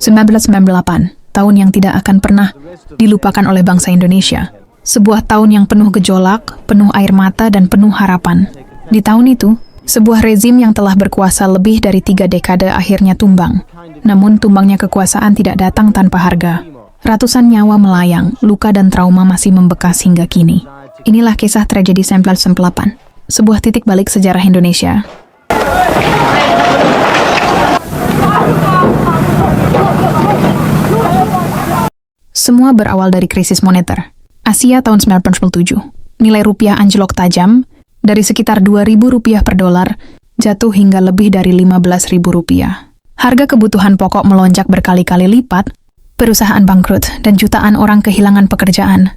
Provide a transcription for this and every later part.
1998, tahun yang tidak akan pernah dilupakan oleh bangsa Indonesia. Sebuah tahun yang penuh gejolak, penuh air mata, dan penuh harapan. Di tahun itu, sebuah rezim yang telah berkuasa lebih dari 3 dekade akhirnya tumbang. Namun, tumbangnya kekuasaan tidak datang tanpa harga. Ratusan nyawa melayang, luka dan trauma masih membekas hingga kini. Inilah kisah tragedi 1998, sebuah titik balik sejarah Indonesia. Semua berawal dari krisis moneter. Asia tahun 1997. Nilai rupiah anjlok tajam, dari sekitar Rp2.000 per dolar, jatuh hingga lebih dari Rp15.000. Harga kebutuhan pokok melonjak berkali-kali lipat, perusahaan bangkrut, dan jutaan orang kehilangan pekerjaan.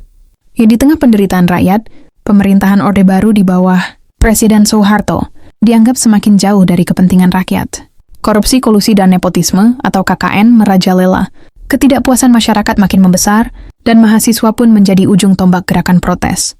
Di tengah penderitaan rakyat, pemerintahan Orde Baru di bawah Presiden Soeharto dianggap semakin jauh dari kepentingan rakyat. Korupsi, kolusi, dan nepotisme atau KKN merajalela. Ketidakpuasan masyarakat makin membesar, dan mahasiswa pun menjadi ujung tombak gerakan protes.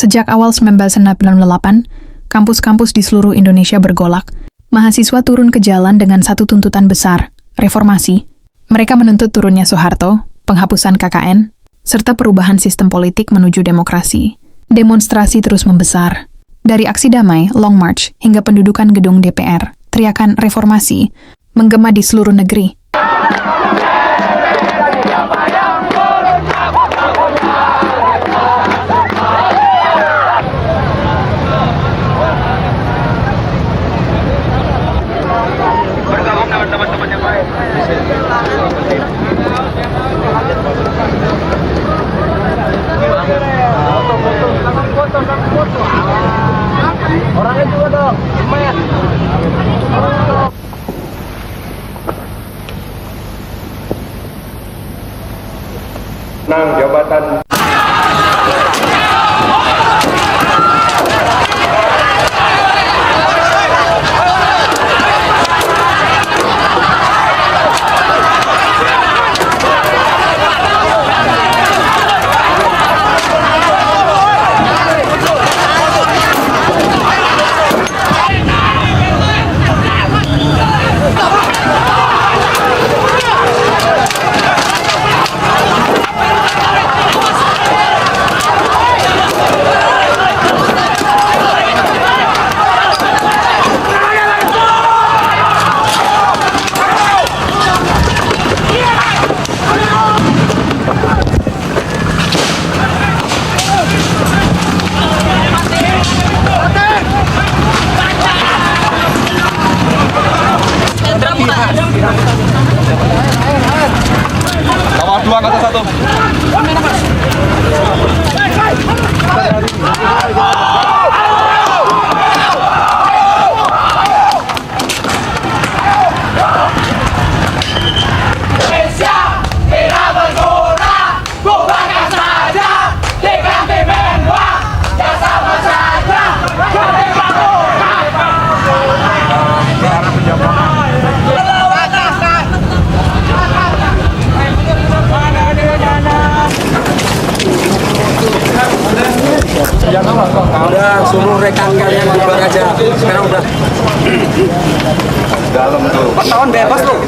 Sejak awal 1998, kampus-kampus di seluruh Indonesia bergolak. Mahasiswa turun ke jalan dengan satu tuntutan besar, reformasi. Mereka menuntut turunnya Soeharto, penghapusan KKN, serta perubahan sistem politik menuju demokrasi. Demonstrasi terus membesar. Dari aksi damai, Long March, hingga pendudukan gedung DPR, teriakan reformasi menggema di seluruh negeri. Orangnya juga dong, lumayan. Nang jabatan. Udah suruh rekan kalian bubar aja. Sekarang udah Dalam tuh. 4 tahun bebas loh.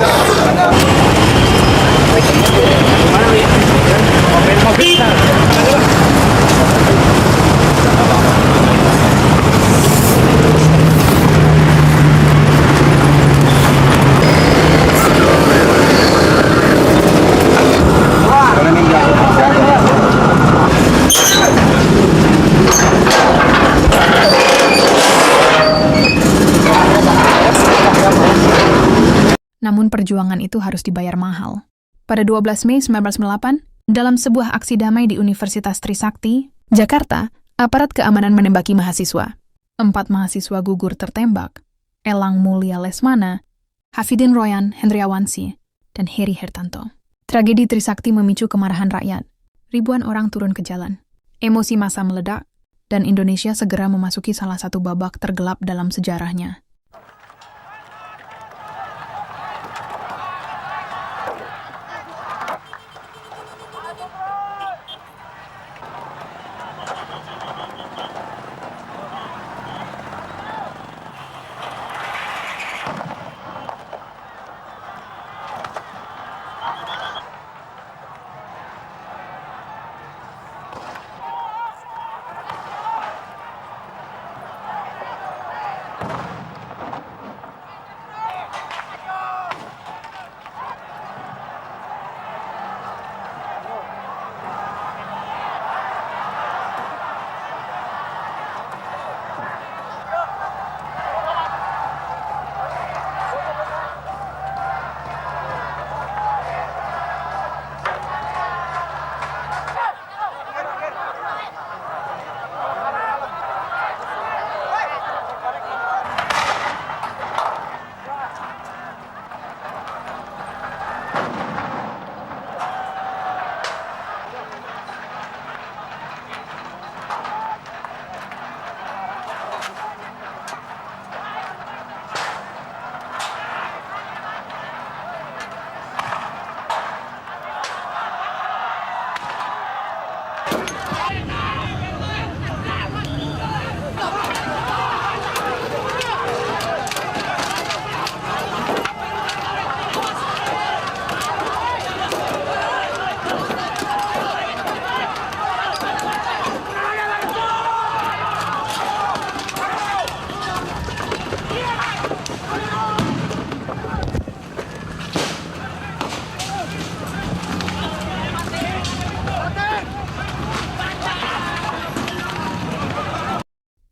Namun perjuangan itu harus dibayar mahal. Pada 12 Mei 1998, dalam sebuah aksi damai di Universitas Trisakti, Jakarta, aparat keamanan menembaki mahasiswa. 4 mahasiswa gugur tertembak. Elang Mulia Lesmana, Hafidin Royan Hendriawansi, dan Heri Hertanto. Tragedi Trisakti memicu kemarahan rakyat. Ribuan orang turun ke jalan. Emosi massa meledak, dan Indonesia segera memasuki salah satu babak tergelap dalam sejarahnya.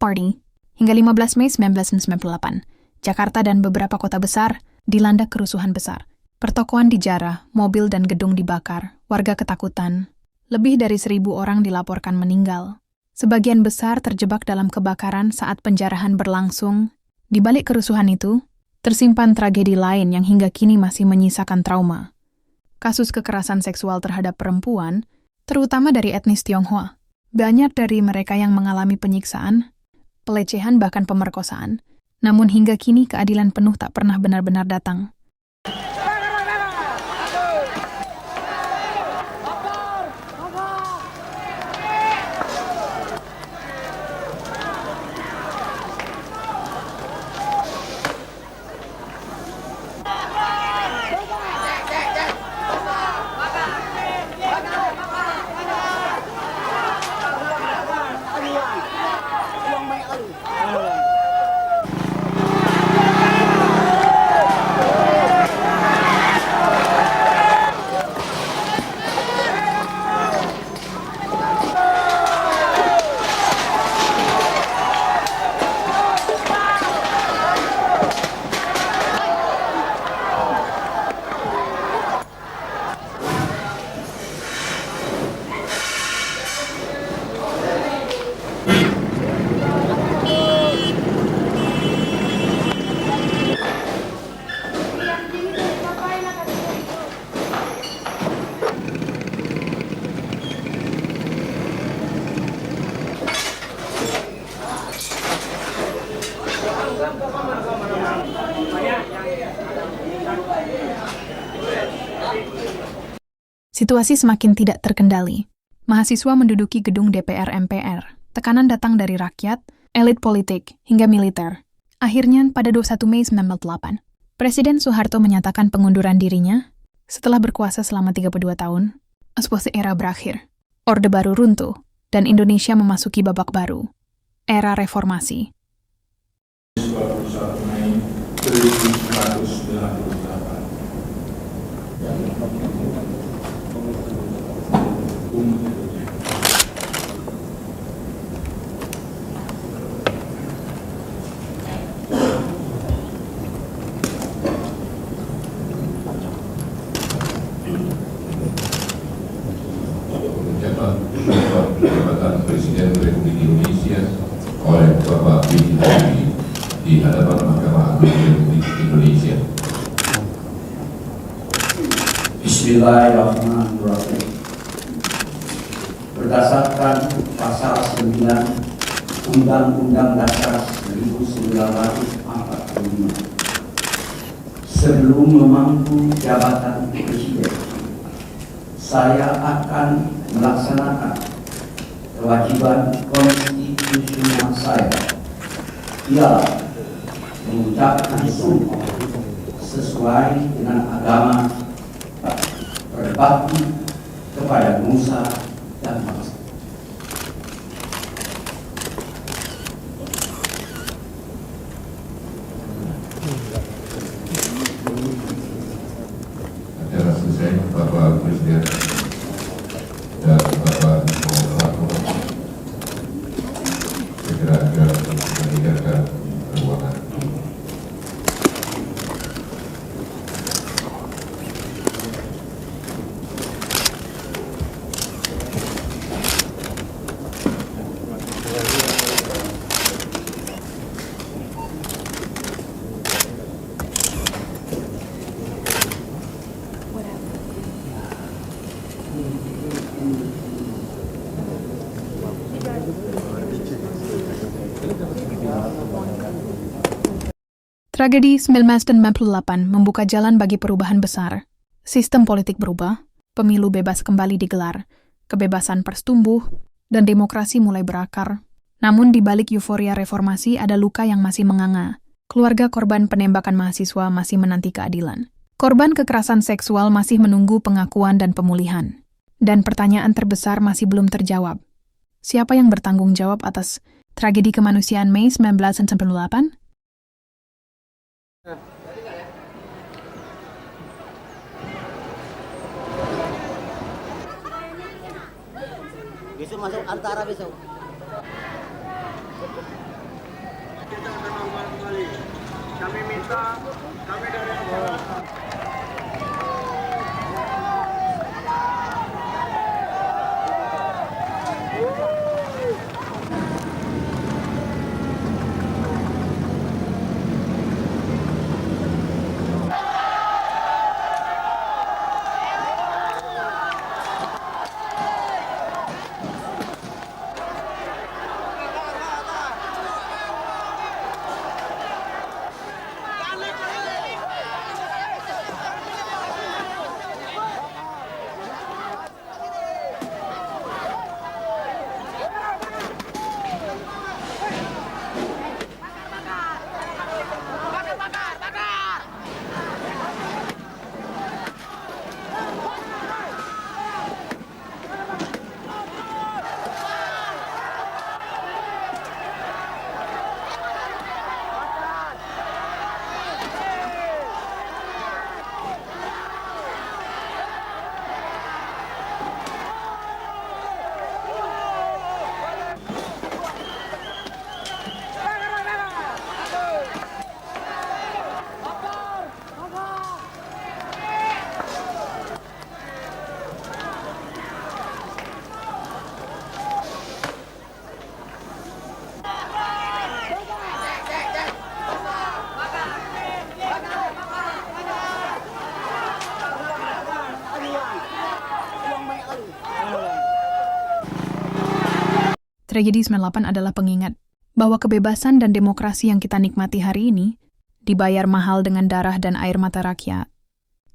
Party. Hingga 15 Mei 1998, Jakarta dan beberapa kota besar dilanda kerusuhan besar. Pertokoan dijarah, mobil dan gedung dibakar, warga ketakutan. Lebih dari 1.000 orang dilaporkan meninggal. Sebagian besar terjebak dalam kebakaran saat penjarahan berlangsung. Di balik kerusuhan itu, tersimpan tragedi lain yang hingga kini masih menyisakan trauma. Kasus kekerasan seksual terhadap perempuan, terutama dari etnis Tionghoa. Banyak dari mereka yang mengalami penyiksaan, pelecehan bahkan pemerkosaan. Namun hingga kini keadilan penuh tak pernah benar-benar datang. Situasi semakin tidak terkendali. Mahasiswa menduduki gedung DPR MPR. Tekanan datang dari rakyat, elit politik, hingga militer. Akhirnya, pada 21 Mei 1998, Presiden Soeharto menyatakan pengunduran dirinya setelah berkuasa selama 32 tahun. Sebuah era berakhir, Orde Baru runtuh, dan Indonesia memasuki babak baru, era reformasi. 21 Mei 1998. Jabatan Presiden Republik Indonesia oleh Bapak B.J. Habibie di hadapan Mahkamah Agung Republik Indonesia. Bismillahirrahmanirrahim. Berdasarkan pasal 9 Undang-Undang Dasar 1945, sebelum memangku jabatan presiden, saya akan melaksanakan kewajiban konstitusional saya, ialah mengucapkan sumpah sesuai dengan agama, berbakti kepada nusa dan bangsa. Acara selesai, Bapak Presiden dan Bapak Soeharto segera meninggalkan ruangan. Tragedi 1998 membuka jalan bagi perubahan besar. Sistem politik berubah, pemilu bebas kembali digelar, kebebasan pers tumbuh, dan demokrasi mulai berakar. Namun di balik euforia reformasi ada luka yang masih menganga. Keluarga korban penembakan mahasiswa masih menanti keadilan. Korban kekerasan seksual masih menunggu pengakuan dan pemulihan. Dan pertanyaan terbesar masih belum terjawab. Siapa yang bertanggung jawab atas tragedi kemanusiaan Mei 1998? Besok masuk antara besok. Kita menambah kembali. Kami minta, kami dari aparat. Tragedi 98 adalah pengingat bahwa kebebasan dan demokrasi yang kita nikmati hari ini dibayar mahal dengan darah dan air mata rakyat.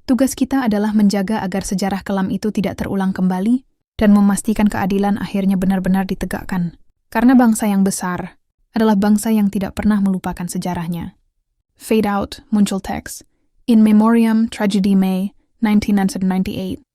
Tugas kita adalah menjaga agar sejarah kelam itu tidak terulang kembali dan memastikan keadilan akhirnya benar-benar ditegakkan. Karena bangsa yang besar adalah bangsa yang tidak pernah melupakan sejarahnya. Fade out, muncul teks. In Memoriam Tragedy May, 1998.